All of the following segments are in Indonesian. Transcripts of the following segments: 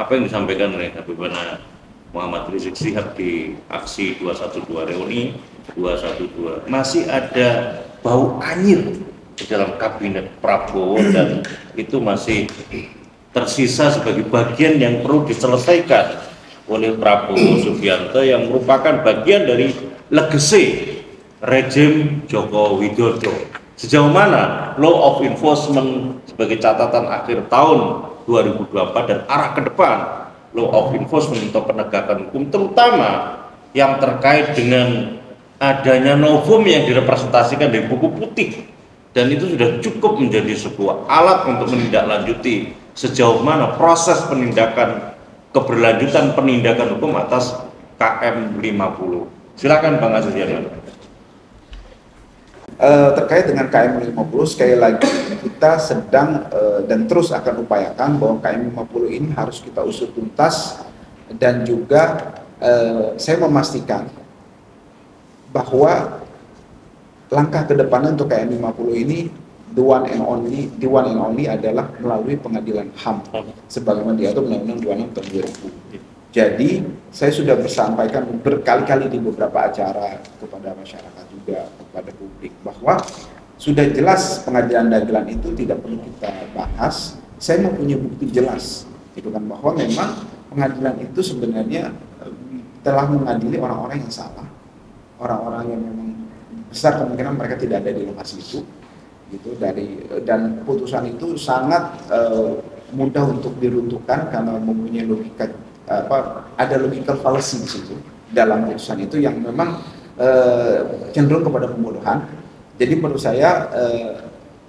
apa yang disampaikan oleh Habibana Muhammad Rizik Syihab di aksi 212 reuni 212 masih ada bau anyir di dalam kabinet Prabowo dan itu masih tersisa sebagai bagian yang perlu diselesaikan oleh Prabowo Subianto yang merupakan bagian dari legacy rejim Joko Widodo. Sejauh mana law of enforcement sebagai catatan akhir tahun 2024 dan arah ke depan law of enforcement atau penegakan hukum terutama yang terkait dengan adanya novum yang direpresentasikan dari buku putih dan itu sudah cukup menjadi sebuah alat untuk menindaklanjuti sejauh mana proses penindakan keberlanjutan penindakan hukum atas KM 50. Silakan Bang Aziz Yanuar. Terkait dengan KM 50 sekali lagi kita sedang dan terus akan upayakan bahwa KM 50 ini harus kita usut tuntas dan juga saya memastikan bahwa langkah ke depannya untuk KM 50 ini the one and only adalah melalui pengadilan HAM sebagaimana diatur Undang-Undang 26 tahun 2000. Jadi saya sudah bersampaikan berkali-kali di beberapa acara kepada masyarakat juga kepada publik bahwa sudah jelas pengadilan dagelan itu tidak perlu kita bahas. Saya mempunyai bukti jelas, gitu kan, bahwa memang pengadilan itu sebenarnya telah mengadili orang-orang yang salah, orang-orang yang memang besar kemungkinan mereka tidak ada di lokasi itu, gitu. Dan keputusan itu sangat mudah untuk diruntuhkan karena mempunyai logika ada logical fallacy di situ dalam putusan itu yang memang cenderung kepada pembodohan. Jadi menurut saya,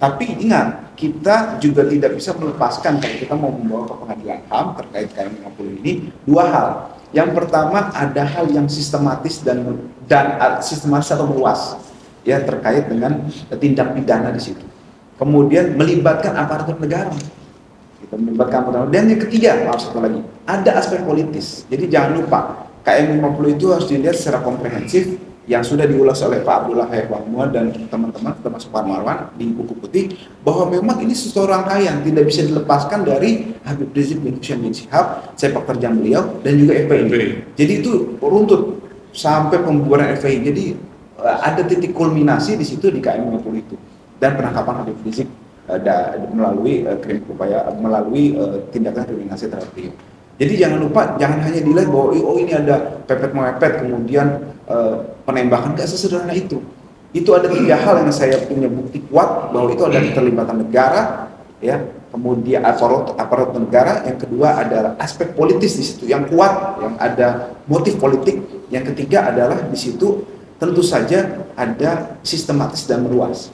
tapi ingat kita juga tidak bisa melepaskan kalau kita mau membawa ke pengadilan HAM terkait KM 50 ini dua hal. Yang pertama ada hal yang sistematis dan sistematis atau meluas ya terkait dengan tindak pidana di situ. Kemudian melibatkan aparatur negara. Melibatkan aparatur. Dan yang ketiga, maaf satu lagi, ada aspek politis. Jadi jangan lupa KM 50 itu harus dilihat secara komprehensif yang sudah diulas oleh Pak Abdullah Hayatwanua dan teman-teman termasuk Pak Marwan di buku putih bahwa memang ini sesuatu rangkaian tidak bisa dilepaskan dari Habib Rizik bin Hisham bin Syihab, sepak terjang beliau dan juga FPI. Jadi itu runtut sampai pembubaran FPI. Jadi ada titik kulminasi di situ di KM 50 itu dan penangkapan Habib Rizik melalui melalui tindakan kriminalisasi terhadap beliau. Jadi jangan lupa, jangan hanya dilihat bahwa ini ada pepet mepet kemudian penembakan, gak sesederhana itu. Itu ada tiga hal yang saya punya bukti kuat bahwa itu ada keterlibatan negara, ya, kemudian aparat negara. Yang kedua adalah aspek politis di situ yang kuat, yang ada motif politik. Yang ketiga adalah di situ tentu saja ada sistematis dan meluas.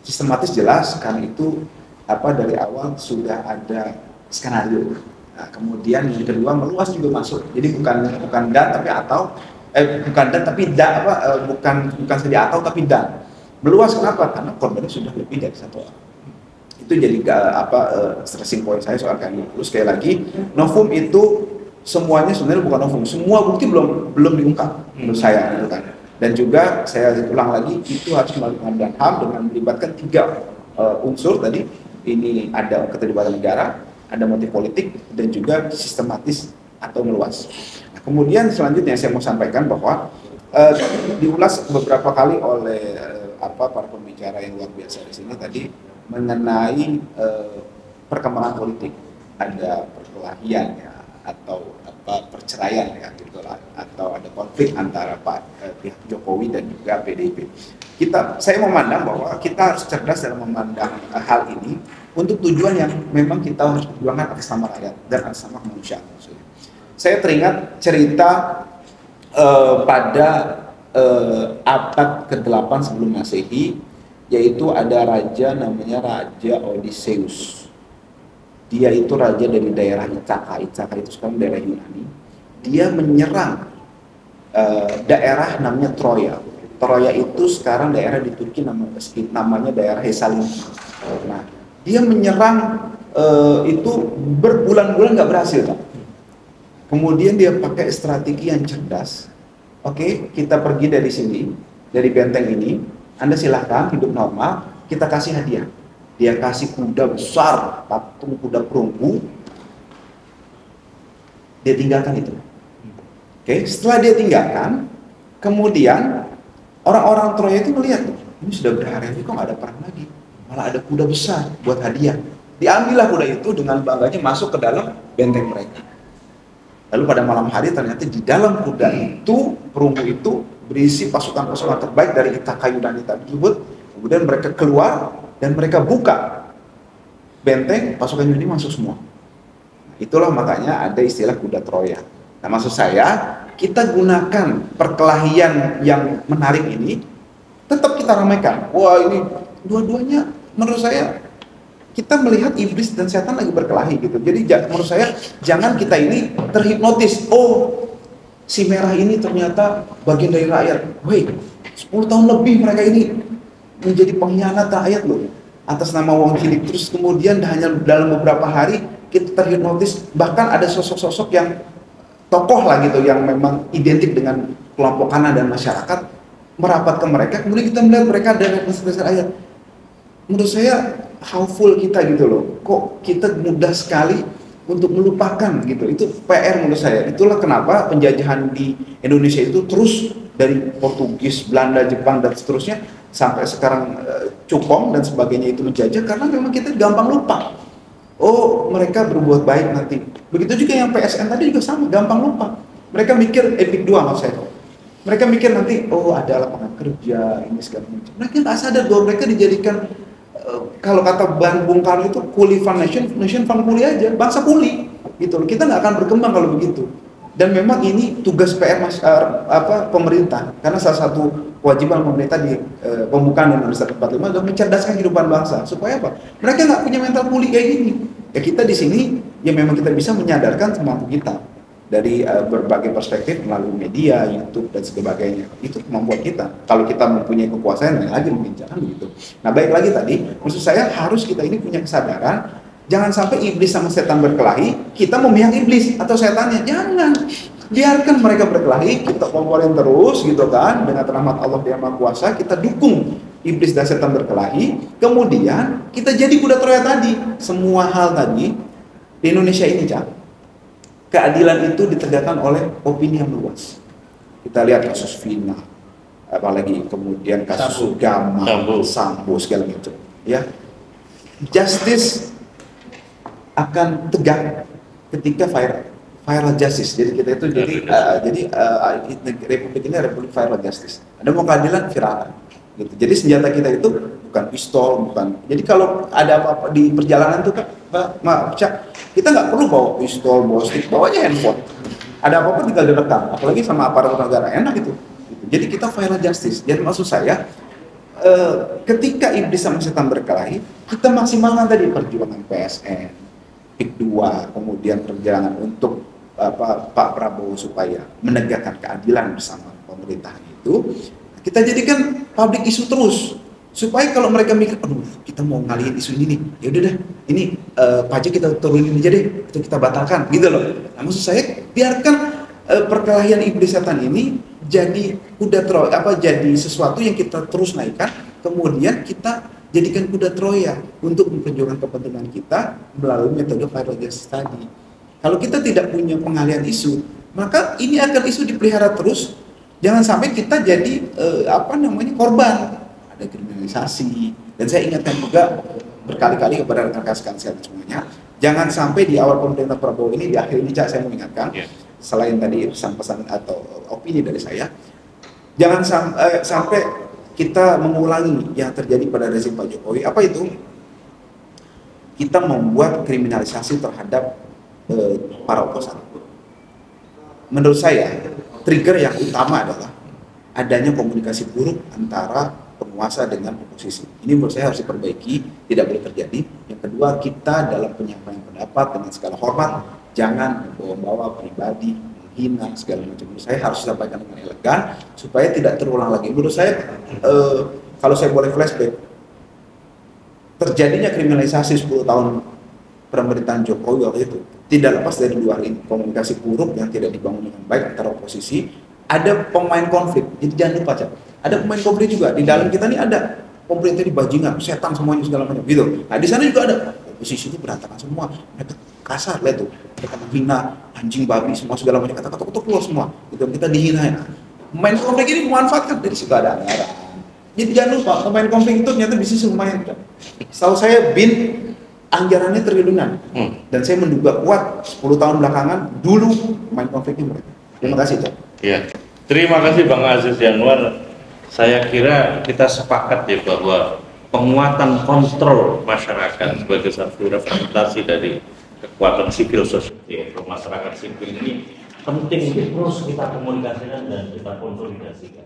Sistematis jelas karena itu dari awal sudah ada skenario. Nah, kemudian yang kedua meluas juga masuk. Jadi bukan dan tapi atau bukan dan tapi bukan saja atau tapi dan. Meluas kenapa? Karena korbannya sudah lebih dari satu orang. Itu jadi stressing point saya soal KM 50. Sekali lagi, novum itu semuanya sebenarnya bukan novum. Semua bukti belum diungkap menurut saya, gitu kan. Dan juga saya ulang lagi itu harus melalui pengadilan HAM dengan melibatkan tiga unsur tadi. Ini ada keterlibatan negara, ada motif politik dan juga sistematis atau meluas. Nah, kemudian selanjutnya saya mau sampaikan bahwa diulas beberapa kali oleh para pembicara yang luar biasa di sini tadi mengenai perkembangan politik, ada perkelahian ya atau perceraian ya gitu lah, atau ada konflik antara pihak Jokowi dan juga PDIP. Saya memandang bahwa kita harus cerdas dalam memandang hal ini untuk tujuan yang memang kita harus perjuangkan atas nama rakyat dan atas nama kemanusiaan. Saya teringat cerita pada abad ke-8 sebelum Masehi, yaitu ada raja namanya Raja Odysseus. Dia itu raja dari daerah Ithaka itu sekarang daerah Yunani. Dia menyerang daerah namanya Troya. Troya itu sekarang daerah di Turki namanya daerah Hesaloniki. Nah, dia menyerang itu berbulan-bulan nggak berhasil, Pak. Kemudian dia pakai strategi yang cerdas. Oke, kita pergi dari sini, dari benteng ini. Anda silahkan hidup normal, kita kasih hadiah. Dia kasih kuda besar, patung kuda perunggu, dia tinggalkan itu. Oke, setelah dia tinggalkan, kemudian orang-orang Troya itu melihat, ini sudah berhari-hari kok nggak ada perang lagi, malah ada kuda besar buat hadiah. Diambillah kuda itu dengan bangganya masuk ke dalam benteng mereka. Lalu pada malam hari ternyata di dalam kuda itu, perunggu itu berisi pasukan-pasukan terbaik dari Ithaka Yunanita tersebut. Kemudian mereka keluar dan mereka buka benteng, pasukan Yunani masuk semua. Itulah makanya ada istilah kuda Troya. Nah, maksud saya, kita gunakan perkelahian yang menarik ini, tetap kita ramaikan. Wah, ini dua-duanya menurut saya, kita melihat iblis dan setan lagi berkelahi gitu. Jadi menurut saya, jangan kita ini terhipnotis. Oh, si merah ini ternyata bagian dari rakyat. Woi, 10 tahun lebih mereka ini menjadi pengkhianat rakyat loh, atas nama wong cilik. Terus kemudian hanya dalam beberapa hari kita terhipnotis. Bahkan ada sosok-sosok yang tokoh lah gitu yang memang identik dengan kelompok kanan dan masyarakat merapat ke mereka, kemudian kita melihat mereka ada dasar ayat. Menurut saya hopeful kita gitu loh, kok kita mudah sekali untuk melupakan gitu. Itu PR menurut saya. Itulah kenapa penjajahan di Indonesia itu terus dari Portugis, Belanda, Jepang dan seterusnya sampai sekarang Cukong dan sebagainya itu menjajah, karena memang kita gampang lupa. Oh, mereka berbuat baik nanti. Begitu juga yang PSN tadi juga sama, gampang lupa. Mereka mikir Epic 2 maksud saya. Mereka mikir nanti, oh ada lapangan kerja, ini segala macam. Mereka nggak sadar bahwa mereka dijadikan, kalau kata Bung Karno itu, kuli fun nation fun kuli aja, bangsa kuli. Gitu. Kita nggak akan berkembang kalau begitu. Dan memang ini tugas PR pemerintah, karena salah satu kewajiban pemerintah di pembukaan Undang-Undang 45 adalah mencerdaskan kehidupan bangsa. Supaya apa? Mereka nggak punya mental pulih kayak gini. Ya kita di sini, ya memang kita bisa menyadarkan semampu kita dari berbagai perspektif melalui media, YouTube dan sebagainya. Itu kemampuan kita. Kalau kita mempunyai kekuasaan, lain lagi mungkin jangan begitu. Nah, baik lagi tadi, maksud saya harus kita ini punya kesadaran. Jangan sampai iblis sama setan berkelahi, kita memihak iblis atau setannya. Jangan. Biarkan mereka berkelahi, kita komporin terus gitu kan, dengan rahmat Allah yang Maha Kuasa, kita dukung iblis dan setan berkelahi. Kemudian kita jadi kuda Troya tadi. Semua hal tadi di Indonesia ini, Cak, keadilan itu ditegakkan oleh opini yang luas. Kita lihat kasus Vina, apalagi kemudian kasus Gama, Sambo segala macam. Ya, justice akan tegak ketika viral justice. Jadi kita itu republik ini republik viral justice. Ada mau keadilan viralan. Gitu. Jadi senjata kita itu bukan pistol, bukan. Jadi kalau ada apa-apa di perjalanan itu, Pak, kita nggak perlu bawa pistol, bawa stick, bawa aja handphone. Ada apa-apa tinggal direkam. Apalagi sama aparatur negara, enak itu. Gitu. Jadi kita viral justice. Jadi maksud saya, ketika iblis sama setan berkelahi, kita maksimalkan tadi perjuangan PSN. PIK 2, kemudian perjalanan untuk Pak Prabowo supaya menegakkan keadilan bersama pemerintahan itu, kita jadikan public issue terus, supaya kalau mereka mikir, aduh kita mau ngalihin isu ini nih, ya udah deh, ini pajak kita turunin aja deh, itu kita batalkan, gitu loh. Nah, maksud saya biarkan perkelahian iblis setan ini jadi jadi sesuatu yang kita terus naikkan, kemudian kita jadikan kuda Troya untuk memperjuangkan kepentingan kita melalui metode viral justice tadi. Kalau kita tidak punya pengalihan isu, maka ini akan isu dipelihara terus. Jangan sampai kita jadi korban. Ada kriminalisasi. Dan saya ingatkan juga berkali-kali kepada rekan-rekan sekalian semuanya, jangan sampai di awal pemerintah Prabowo ini, di akhir ini saya mengingatkan, selain tadi pesan-pesan atau opini dari saya, jangan sampai kita mengulangi yang terjadi pada rezim Pak Jokowi. Apa itu? Kita membuat kriminalisasi terhadap para oposan. Menurut saya, trigger yang utama adalah adanya komunikasi buruk antara penguasa dengan oposisi. Ini menurut saya harus diperbaiki, tidak boleh terjadi. Yang kedua, kita dalam penyampaian pendapat dengan segala hormat, jangan membawa pribadi, hina segala macam. Menurut saya harus disampaikan dengan elegan supaya tidak terulang lagi. Menurut saya, kalau saya boleh flashback, terjadinya kriminalisasi 10 tahun pemerintahan Jokowi waktu itu tidak lepas dari dua hal ini, komunikasi buruk yang tidak dibangun dengan baik antara oposisi, ada pemain konflik. Jadi jangan lupa, Cak, ada pemain konflik juga di dalam kita ini, ada pemerintah di bajingan, setan semuanya segala macam gitu. Nah, di sana juga ada oposisi itu berantakan semua, mereka kasar, lihat tuh, mereka menghina. Nah, anjing, babi, semua segala macam kata-kata itu keluar semua. Gitu, kita dihina. Main konflik ini memanfaatkan dari segala anggaran. Jadi jangan lupa, pemain konflik itu ternyata bisnis lumayan. Setahu saya BIN anggarannya triliunan. Dan saya menduga kuat 10 tahun belakangan dulu main konfliknya mereka. Terima kasih, Cak. Ya, terima kasih Bang Aziz Yanwar. Saya kira kita sepakat ya bahwa penguatan kontrol masyarakat sebagai satu representasi dari kekuatan sipil sosial masyarakat sipil ini penting terus kita komunikasikan dan kita konsolidasikan.